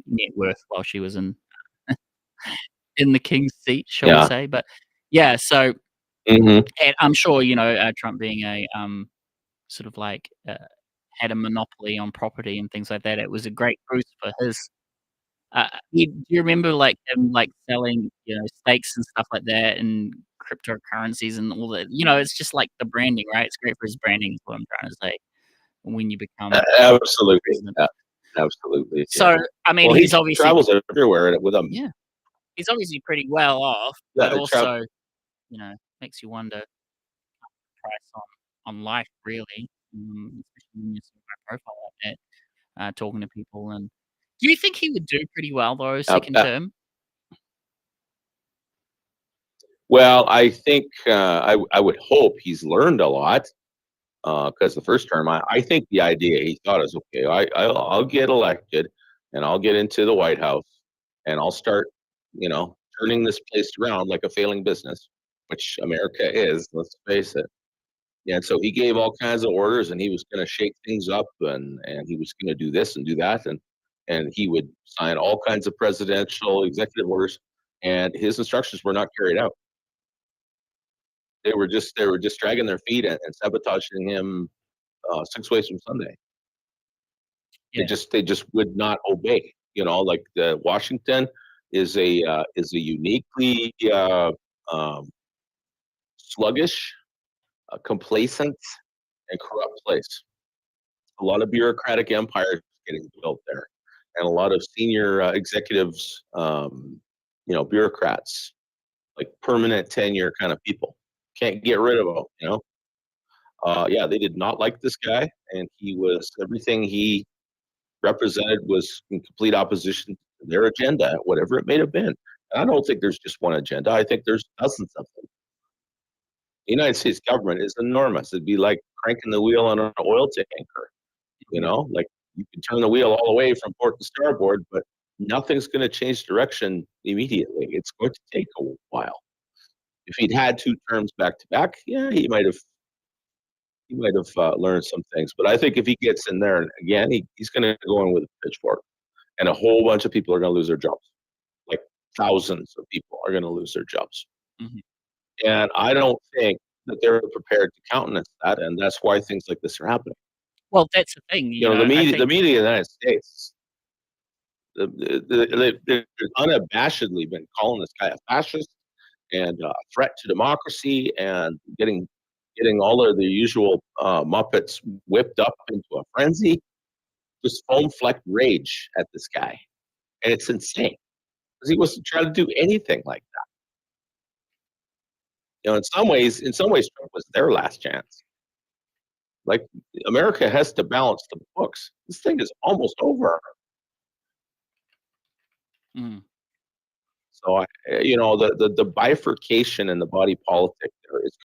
net worth while she was in the king's seat, shall we Yeah. say? But yeah, so Hmm. and I'm sure Trump being a sort of like had a monopoly on property and things like that. It was a great boost for his. Do you remember like him like selling, stakes and stuff like that, and cryptocurrencies and all that? It's just like the branding, right? It's great for his branding, is what I'm trying to say. When you become Absolutely. president. Absolutely. Yeah. So, I mean, Well, he's he obviously travels everywhere with them. yeah, he's obviously pretty well off, Yeah, but it travel. also, makes you wonder the price on life really, especially when you see my profile like that, talking to people. And do you think he would do pretty well though, second term? Well, I think I would hope he's learned a lot because the first term, I think the idea he thought is okay. I'll get elected and I'll get into the White House and I'll start, turning this place around like a failing business, which America is. Let's face it. Yeah, and so he gave all kinds of orders, and he was going to shake things up, and he was going to do this and do that, and he would sign all kinds of presidential executive orders, and his instructions were not carried out. They were just dragging their feet and sabotaging him 6 ways from Sunday. Yeah. They just would not obey. Like the Washington is a uniquely um, sluggish, complacent, and corrupt place. A lot of bureaucratic empires getting built there, and a lot of senior executives, bureaucrats, like permanent tenure kind of people. Can't get rid of them. Yeah, they did not like this guy, and everything he represented was in complete opposition to their agenda, whatever it may have been. And I don't think there's just one agenda. I think there's dozens of them. The United States government is enormous. It'd be like cranking the wheel on an oil tanker. Like you can turn the wheel all the way from port to starboard, but nothing's going to change direction immediately. It's going to take a while. If he'd had 2 terms back to back, yeah, he might have learned some things. But I think if he gets in there again, he's going to go in with a pitchfork, and a whole bunch of people are going to lose their jobs. Like thousands of people are going to lose their jobs. Mhm. And I don't think that they're prepared to countenance that, and that's why things like this are happening. Well, that's the thing, The media in the United States, they've unabashedly been calling this guy a fascist and a threat to democracy, and getting all of the usual Muppets whipped up into a frenzy, just foam-flecked rage at this guy, and it's insane because he wasn't trying to do anything like that. In some ways, Trump was their last chance. Like America has to balance the books. This thing is almost over. Mm. So the bifurcation in the body politic there is